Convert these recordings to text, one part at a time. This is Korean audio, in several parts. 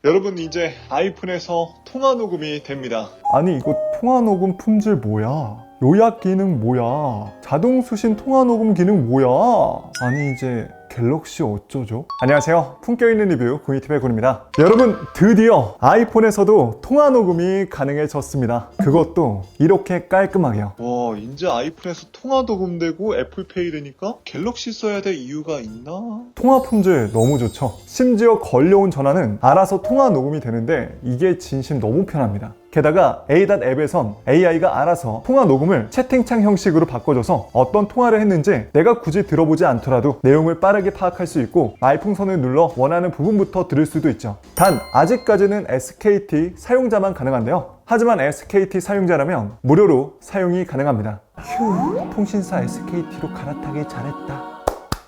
여러분 이제 아이폰에서 통화 녹음이 됩니다. 아니 이거 통화 녹음 품질 뭐야? 요약 기능 뭐야? 자동 수신 통화 녹음 기능 뭐야? 아니 이제 갤럭시 어쩌죠? 안녕하세요. 품격 있는 리뷰 구이팁의 군입니다. 여러분 드디어 아이폰에서도 통화 녹음이 가능해졌습니다. 그것도 이렇게 깔끔하게요. 와, 이제 아이폰에서 통화 녹음되고 애플페이 되니까 갤럭시 써야 될 이유가 있나? 통화 품질 너무 좋죠. 심지어 걸려온 전화는 알아서 통화 녹음이 되는데 이게 진심 너무 편합니다. 게다가 A.앱에선 AI가 알아서 통화 녹음을 채팅창 형식으로 바꿔줘서 어떤 통화를 했는지 내가 굳이 들어보지 않더라도 내용을 빠르게 파악할 수 있고 말풍선을 눌러 원하는 부분부터 들을 수도 있죠. 단 아직까지는 SKT 사용자만 가능한데요. 하지만 SKT 사용자라면 무료로 사용이 가능합니다. 휴, 통신사 SKT로 갈아타길 잘했다.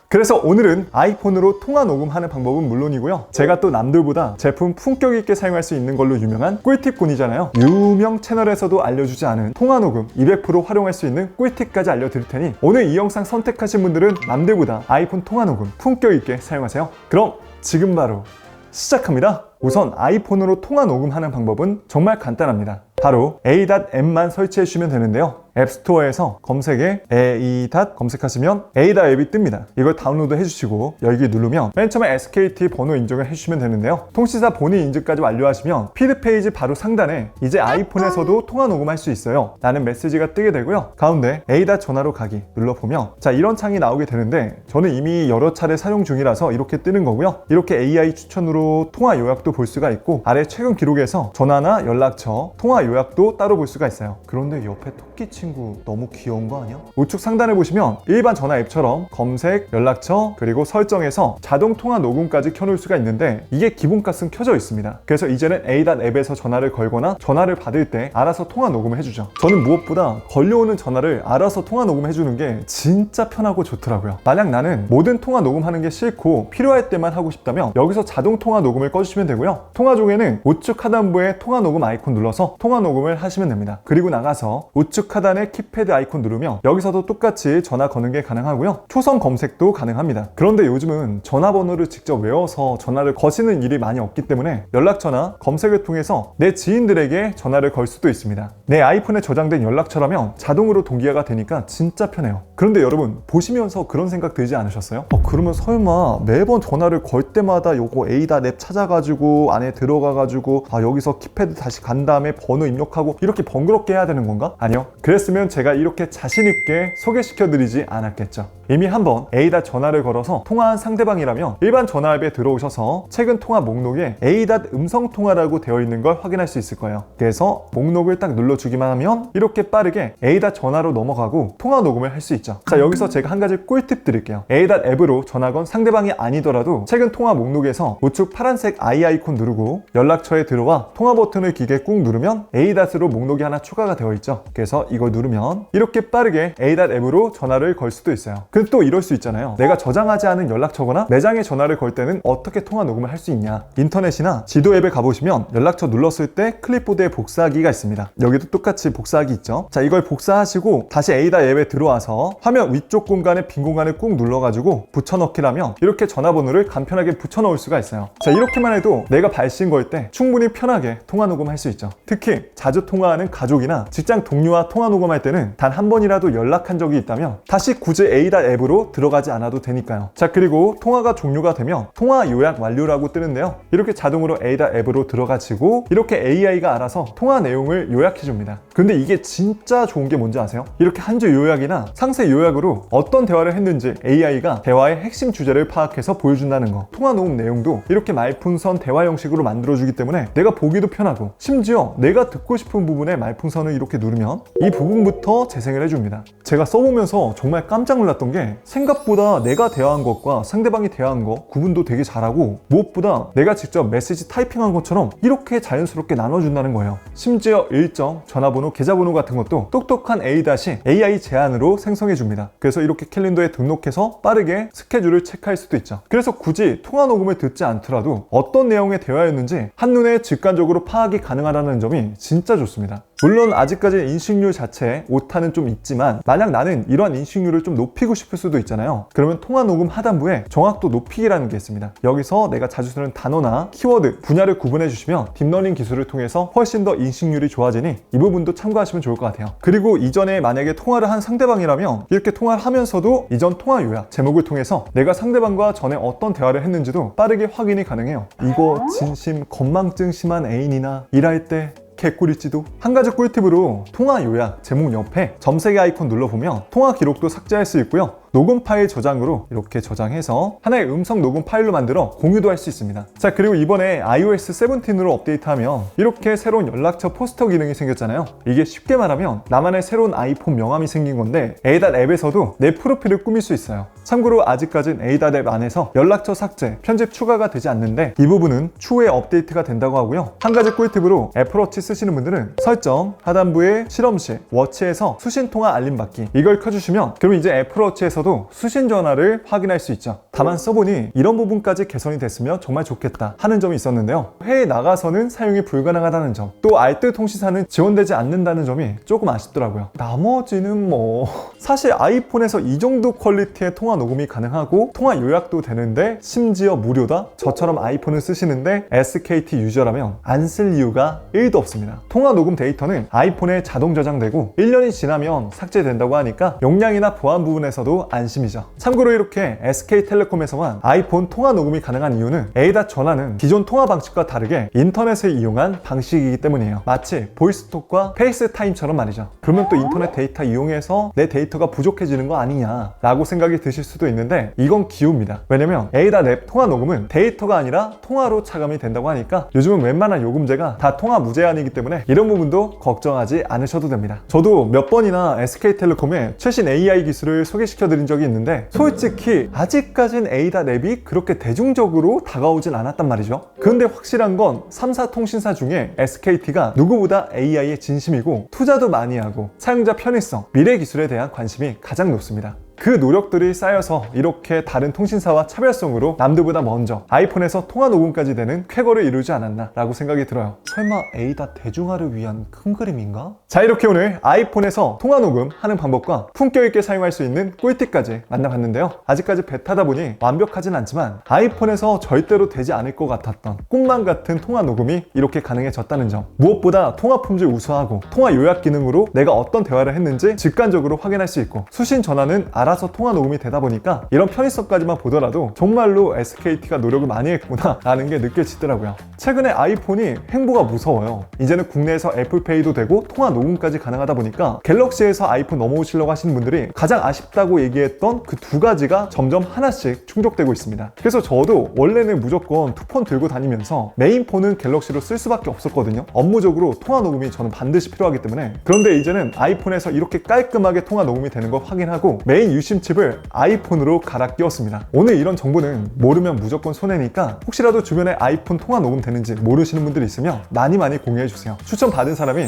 그래서 오늘은 아이폰으로 통화 녹음하는 방법은 물론이고요. 제가 또 남들보다 제품 품격 있게 사용할 수 있는 걸로 유명한 꿀팁군이잖아요. 유명 채널에서도 알려주지 않은 통화 녹음 200% 활용할 수 있는 꿀팁까지 알려드릴 테니 오늘 이 영상 선택하신 분들은 남들보다 아이폰 통화 녹음 품격 있게 사용하세요. 그럼 지금 바로 시작합니다. 우선 아이폰으로 통화 녹음하는 방법은 정말 간단합니다. 바로 A.앱만 설치해 주시면 되는데요. 앱스토어에서 검색에 A. 검색하시면 A.앱이 뜹니다. 이걸 다운로드 해주시고 열기 누르면 맨 처음에 SKT 번호 인증을 해주시면 되는데요. 통신사 본인 인증까지 완료하시면 피드 페이지 바로 상단에 이제 아이폰에서도 통화 녹음할 수 있어요 라는 메시지가 뜨게 되고요. 가운데 A. 전화로 가기 눌러보면 자 이런 창이 나오게 되는데 저는 이미 여러 차례 사용 중이라서 이렇게 뜨는 거고요. 이렇게 AI 추천으로 통화 요약도 볼 수가 있고 아래 최근 기록에서 전화나 연락처, 통화 요약도 따로 볼 수가 있어요. 그런데 옆에 토끼 친구 너무 귀여운 거 아니야? 우측 상단에 보시면 일반 전화 앱처럼 검색, 연락처, 그리고 설정에서 자동 통화 녹음까지 켜놓을 수가 있는데 이게 기본값은 켜져 있습니다. 그래서 이제는 A.앱에서 전화를 걸거나 전화를 받을 때 알아서 통화 녹음을 해주죠. 저는 무엇보다 걸려오는 전화를 알아서 통화 녹음해주는 게 진짜 편하고 좋더라고요. 만약 나는 모든 통화 녹음하는 게 싫고 필요할 때만 하고 싶다면 여기서 자동 통화 녹음을 꺼주시면 되고요. 통화 중에는 우측 하단부에 통화 녹음 아이콘 눌러서 통화 녹음을 하시면 됩니다. 그리고 나가서 우측 하단에 키패드 아이콘 누르면 여기서도 똑같이 전화 거는 게 가능하고요. 초성 검색도 가능합니다. 그런데 요즘은 전화번호를 직접 외워서 전화를 거시는 일이 많이 없기 때문에 연락처나 검색을 통해서 내 지인들에게 전화를 걸 수도 있습니다. 내 아이폰에 저장된 연락처라면 자동으로 동기화가 되니까 진짜 편해요. 그런데 여러분 보시면서 그런 생각 들지 않으셨어요? 그러면 설마 매번 전화를 걸 때마다 요거 A.앱 찾아가지고 안에 들어가가지고 여기서 키패드 다시 간 다음에 번호 입력하고 이렇게 번거롭게 해야 되는 건가? 아니요. 그랬으면 제가 이렇게 자신있게 소개시켜드리지 않았겠죠. 이미 한번 A. 전화를 걸어서 통화한 상대방이라면 일반 전화 앱에 들어오셔서 최근 통화 목록에 A. 음성통화라고 되어 있는 걸 확인할 수 있을 거예요. 그래서 목록을 딱 눌러주기만 하면 이렇게 빠르게 A. 전화로 넘어가고 통화 녹음을 할 수 있죠. 자, 여기서 제가 한 가지 꿀팁 드릴게요. A. 앱으로 전화 건 상대방이 아니더라도 최근 통화 목록에서 우측 파란색 I 아이콘 누르고 연락처에 들어와 통화 버튼을 기계 꾹 누르면 A.으로 목록이 하나 추가가 되어 있죠. 그래서 이걸 누르면 이렇게 빠르게 A. 앱으로 전화를 걸 수도 있어요. 근데 또 이럴 수 있잖아요. 내가 저장하지 않은 연락처거나 매장에 전화를 걸 때는 어떻게 통화 녹음을 할 수 있냐. 인터넷이나 지도 앱에 가보시면 연락처 눌렀을 때 클립보드에 복사하기가 있습니다. 여기도 똑같이 복사하기 있죠. 자, 이걸 복사하시고 다시 A. 앱에 들어와서 화면 위쪽 공간에 빈 공간을 꾹 눌러가지고 붙여넣기라면 이렇게 전화번호를 간편하게 붙여넣을 수가 있어요. 자, 이렇게만 해도 내가 발신 걸 때 충분히 편하게 통화 녹음할 수 있죠. 특히 자주 통화하는 가족이나 직장 동료와 통화 녹음할 때는 단 한 번이라도 연락한 적이 있다면 다시 굳이 A. 앱으로 들어가지 않아도 되니까요. 자, 그리고 통화가 종료가 되면 통화 요약 완료라고 뜨는데요. 이렇게 자동으로 A. 앱으로 들어가지고 이렇게 AI가 알아서 통화 내용을 요약해 줍니다. 근데 이게 진짜 좋은 게 뭔지 아세요? 이렇게 한 줄 요약이나 상세 요약으로 어떤 대화를 했는지 AI가 대화의 핵심 주제를 파악해서 보여준다는 거. 통화 녹음 내용도 이렇게 말풍선 대화 형식으로 만들어주기 때문에 내가 보기도 편하고 심지어 내가 듣고 싶은 부분에 말풍선을 이렇게 누르면 이 부분부터 재생을 해줍니다. 제가 써보면서 정말 깜짝 놀랐던 게 생각보다 내가 대화한 것과 상대방이 대화한 것 구분도 되게 잘하고 무엇보다 내가 직접 메시지 타이핑한 것처럼 이렇게 자연스럽게 나눠준다는 거예요. 심지어 일정, 전화번호, 계좌번호 같은 것도 똑똑한 AI 제안으로 생성해줍니다. 그래서 이렇게 캘린더에 등록해서 빠르게 스케줄을 체크할 수도 있죠. 그래서 굳이 통화 녹음을 듣지 않더라도 어떤 내용의 대화였는지 한눈에 직관적으로 파악이 가능하다는 점이 진짜 좋습니다. 물론 아직까지 인식률 자체에 오타는 좀 있지만 만약 나는 이러한 인식률을 좀 높이고 싶을 수도 있잖아요. 그러면 통화녹음 하단부에 정확도 높이기라는 게 있습니다. 여기서 내가 자주 쓰는 단어나 키워드, 분야를 구분해 주시면 딥러닝 기술을 통해서 훨씬 더 인식률이 좋아지니 이 부분도 참고하시면 좋을 것 같아요. 그리고 이전에 만약에 통화를 한 상대방이라면 이렇게 통화를 하면서도 이전 통화 요약 제목을 통해서 내가 상대방과 전에 어떤 대화를 했는지도 빠르게 확인이 가능해요. 이거 진심 건망증 심한 애인이나 일할 때 개꿀일지도. 한 가지 꿀팁으로 통화 요약 제목 옆에 점세개 아이콘 눌러보면 통화 기록도 삭제할 수 있고요. 녹음 파일 저장으로 이렇게 저장해서 하나의 음성 녹음 파일로 만들어 공유도 할 수 있습니다. 자, 그리고 이번에 iOS 17으로 업데이트하면 이렇게 새로운 연락처 포스터 기능이 생겼잖아요. 이게 쉽게 말하면 나만의 새로운 아이폰 명함이 생긴 건데 A.앱에서도 내 프로필을 꾸밀 수 있어요. 참고로 아직까진 A.앱 안에서 연락처 삭제, 편집 추가가 되지 않는데 이 부분은 추후에 업데이트가 된다고 하고요. 한 가지 꿀팁으로 애플워치 쓰시는 분들은 설정, 하단부에 실험실, 워치에서 수신 통화 알림 받기 이걸 켜주시면 그럼 이제 애플워치에서도 수신 전화를 확인할 수 있죠. 다만 써보니 이런 부분까지 개선이 됐으면 정말 좋겠다 하는 점이 있었는데요. 해외에 나가서는 사용이 불가능하다는 점, 또 알뜰 통신사는 지원되지 않는다는 점이 조금 아쉽더라고요. 나머지는 뭐 사실 아이폰에서 이 정도 퀄리티의 통화 녹음이 가능하고 통화 요약도 되는데 심지어 무료다? 저처럼 아이폰을 쓰시는데 SKT 유저라면 안 쓸 이유가 1도 없습니다. 통화 녹음 데이터는 아이폰에 자동 저장되고 1년이 지나면 삭제된다고 하니까 용량이나 보안 부분에서도 안심이죠. 참고로 이렇게 SK텔레콤에서만 아이폰 통화 녹음이 가능한 이유는 A.닷 전화는 기존 통화 방식과 다르게 인터넷을 이용한 방식이기 때문이에요. 마치 보이스톡과 페이스타임처럼 말이죠. 그러면 또 인터넷 데이터 이용해서 내 데이터가 부족해지는 거 아니냐 라고 생각이 드실 수도 있는데 이건 기우입니다. 왜냐면 A.앱 통화 녹음은 데이터가 아니라 통화로 차감이 된다고 하니까 요즘은 웬만한 요금제가 다 통화 무제한이기 때문에 이런 부분도 걱정하지 않으셔도 됩니다. 저도 몇 번이나 SK텔레콤의 최신 AI 기술을 소개시켜드린 적이 있는데 솔직히 아직까진 A.앱이 그렇게 대중적으로 다가오진 않았단 말이죠. 그런데 확실한 건 3사 통신사 중에 SKT가 누구보다 AI에 진심이고 투자도 많이 하고 사용자 편의성, 미래 기술에 대한 관심이 가장 높습니다. 그 노력들이 쌓여서 이렇게 다른 통신사와 차별성으로 남들보다 먼저 아이폰에서 통화 녹음까지 되는 쾌거를 이루지 않았나 라고 생각이 들어요. 설마 A.닷 대중화를 위한 큰 그림인가? 자, 이렇게 오늘 아이폰에서 통화 녹음 하는 방법과 품격 있게 사용할 수 있는 꿀팁까지 만나봤는데요. 아직까지 베타다 보니 완벽하진 않지만 아이폰에서 절대로 되지 않을 것 같았던 꿈만 같은 통화 녹음이 이렇게 가능해졌다는 점, 무엇보다 통화 품질 우수하고 통화 요약 기능으로 내가 어떤 대화를 했는지 직관적으로 확인할 수 있고 수신 전화는 알아서 통화 녹음이 되다 보니까 이런 편의성까지만 보더라도 정말로 SKT가 노력을 많이 했구나 라는 게 느껴지더라고요. 최근에 아이폰이 행보가 무서워요. 이제는 국내에서 애플페이도 되고 통화 녹음까지 가능하다 보니까 갤럭시에서 아이폰 넘어오시려고 하시는 분들이 가장 아쉽다고 얘기했던 그 두 가지가 점점 하나씩 충족되고 있습니다. 그래서 저도 원래는 무조건 투폰 들고 다니면서 메인폰은 갤럭시로 쓸 수밖에 없었거든요. 업무적으로 통화 녹음이 저는 반드시 필요하기 때문에. 그런데 이제는 아이폰에서 이렇게 깔끔하게 통화 녹음이 되는 걸 확인하고 메인 유심칩을 아이폰으로 갈아 끼웠습니다. 오늘 이런 정보는 모르면 무조건 손해니까 혹시라도 주변에 아이폰 통화 녹음 되는지 모르시는 분들이 있으면 많이 추천해주세요. 추천 받은 사람이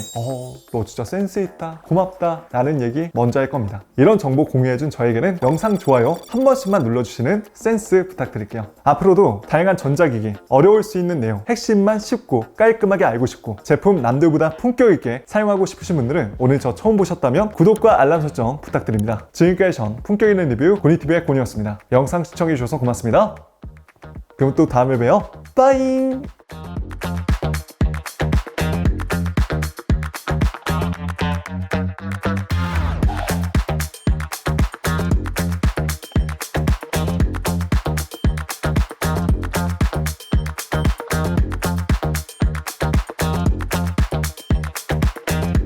너 진짜 센스 있다, 고맙다 라는 얘기 먼저 할 겁니다. 이런 정보 공유해준 저에게는 영상 좋아요 한 번씩만 눌러주시는 센스 부탁드릴게요. 앞으로도 다양한 전자기기, 어려울 수 있는 내용, 핵심만 쉽고 깔끔하게 알고 싶고 제품 남들보다 품격 있게 사용하고 싶으신 분들은 오늘 저 처음 보셨다면 구독과 알람 설정 부탁드립니다. 지금까지 전 품격 있는 리뷰 고니TV의 곤이었습니다. 영상 시청해주셔서 고맙습니다. 그럼 또 다음에 봬요. 빠잉!